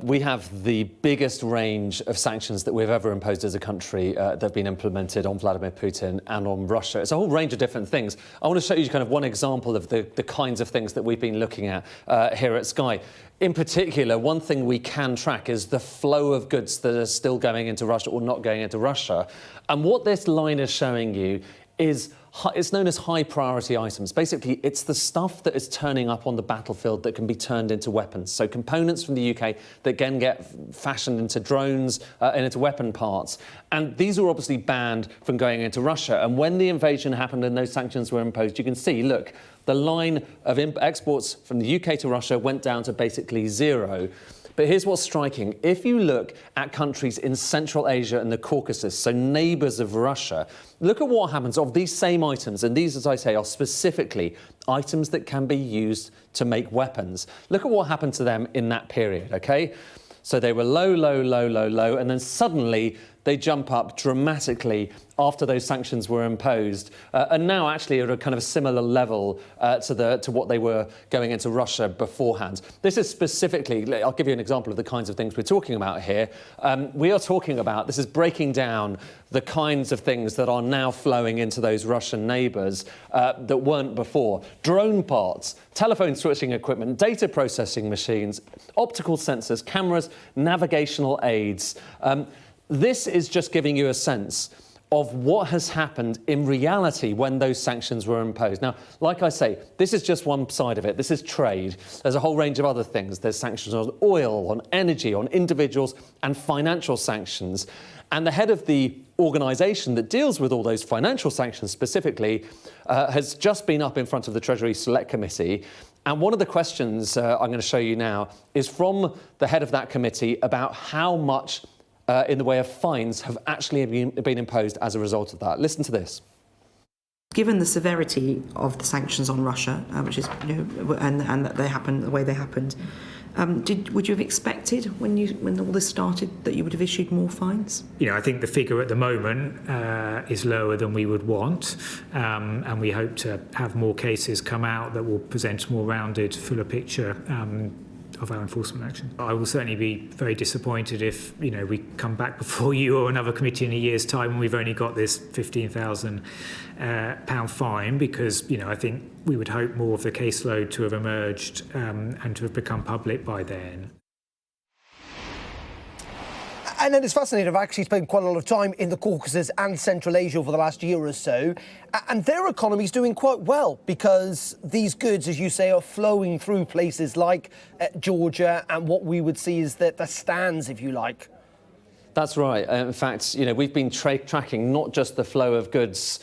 we have the biggest range of sanctions that we've ever imposed as a country that have been implemented on Vladimir Putin and on Russia. It's a whole range of different things. I want to show you kind of one example of the kinds of things that we've been looking at here at Sky. In particular, one thing we can track is the flow of goods that are still going into Russia or not going into Russia. And what this line is showing you is it's known as high priority items. Basically, it's the stuff that is turning up on the battlefield that can be turned into weapons. So components from the UK that can get fashioned into drones and into weapon parts. And these are obviously banned from going into Russia. And when the invasion happened and those sanctions were imposed, you can see, look, the line of exports from the UK to Russia went down to basically zero. But here's what's striking. If you look at countries in Central Asia and the Caucasus, so neighbours of Russia, look at what happens of these same items. And these, as I say, are specifically items that can be used to make weapons. Look at what happened to them in that period, OK? So they were low, low, low, low, low, and then suddenly they jump up dramatically after those sanctions were imposed, and now actually at a kind of a similar level to what they were going into Russia beforehand. This is specifically, I'll give you an example of the kinds of things we're talking about here. We are talking about, this is breaking down the kinds of things that are now flowing into those Russian neighbours that weren't before. Drone parts, telephone switching equipment, data processing machines, optical sensors, cameras, navigational aids. This is just giving you a sense of what has happened in reality when those sanctions were imposed. Now, like I say, this is just one side of it. This is trade. There's a whole range of other things. There's sanctions on oil, on energy, on individuals, and financial sanctions. And the head of the organisation that deals with all those financial sanctions specifically has just been up in front of the Treasury Select Committee. And one of the questions I'm going to show you now is from the head of that committee about how much in the way of fines have actually been imposed as a result of that. Listen to this. Given the severity of the sanctions on Russia, which is, and that they happened the way they happened, would you have expected when all this started that you would have issued more fines? I think the figure at the moment is lower than we would want, and we hope to have more cases come out that will present a more rounded, fuller picture of our enforcement action. I will certainly be very disappointed if we come back before you or another committee in a year's time and we've only got this £15,000 fine, because I think we would hope more of the caseload to have emerged and to have become public by then. And then it's fascinating. I've actually spent quite a lot of time in the Caucasus and Central Asia over the last year or so, and their economy's doing quite well because these goods, as you say, are flowing through places like Georgia, and what we would see is the stands, if you like. That's right. In fact, we've been tracking not just the flow of goods,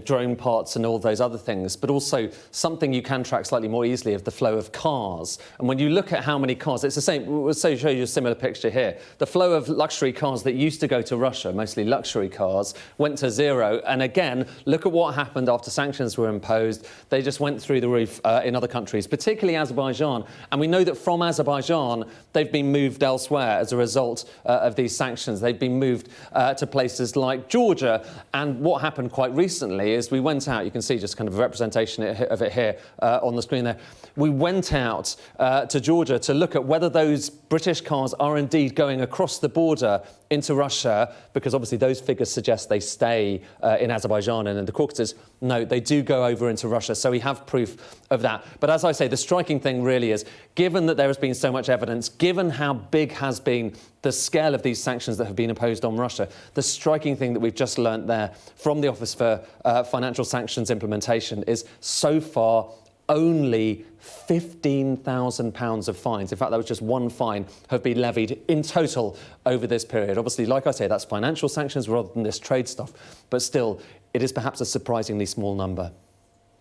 drone parts and all those other things, but also something you can track slightly more easily of the flow of cars. And when you look at how many cars, it's the same. We'll show you a similar picture here. The flow of luxury cars that used to go to Russia, mostly luxury cars, went to zero. And again, look at what happened after sanctions were imposed. They just went through the roof in other countries, particularly Azerbaijan. And we know that from Azerbaijan, they've been moved elsewhere as a result of these sanctions. They've been moved to places like Georgia. And what happened quite recently is we went out, you can see just kind of a representation of it here on the screen there. We went out to Georgia to look at whether those British cars are indeed going across the border into Russia, because obviously those figures suggest they stay in Azerbaijan and in the Caucasus. No, they do go over into Russia, so we have proof of that. But as I say, the striking thing really is, given that there has been so much evidence, given how big has been the scale of these sanctions that have been imposed on Russia, the striking thing that we've just learnt there from the Office for Financial Sanctions Implementation is so far only £15,000 of fines. In fact, that was just one fine, have been levied in total over this period. Obviously, like I say, that's financial sanctions rather than this trade stuff. But still, it is perhaps a surprisingly small number.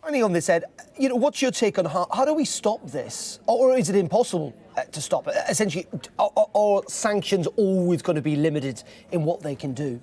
Only on this, Ed, what's your take on how do we stop this? Or is it impossible to stop it? Essentially, are sanctions always going to be limited in what they can do?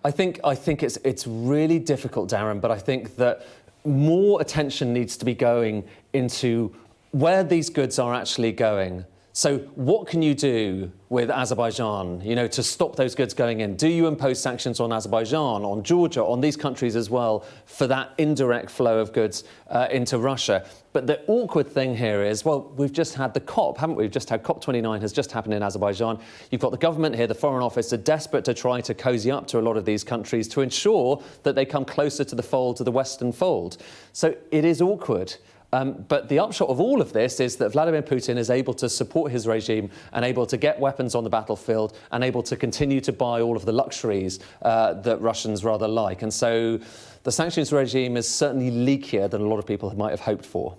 I think it's really difficult, Darren, but I think that more attention needs to be going into where these goods are actually going. So what can you do with Azerbaijan, to stop those goods going in? Do you impose sanctions on Azerbaijan, on Georgia, on these countries as well for that indirect flow of goods into Russia? But the awkward thing here is, well, we've just had the COP, haven't we? We've just had COP29 has just happened in Azerbaijan. You've got the government here, the Foreign Office, are desperate to try to cozy up to a lot of these countries to ensure that they come closer to the fold, to the Western fold. So it is awkward. But the upshot of all of this is that Vladimir Putin is able to support his regime and able to get weapons on the battlefield and able to continue to buy all of the luxuries that Russians rather like. And so the sanctions regime is certainly leakier than a lot of people might have hoped for.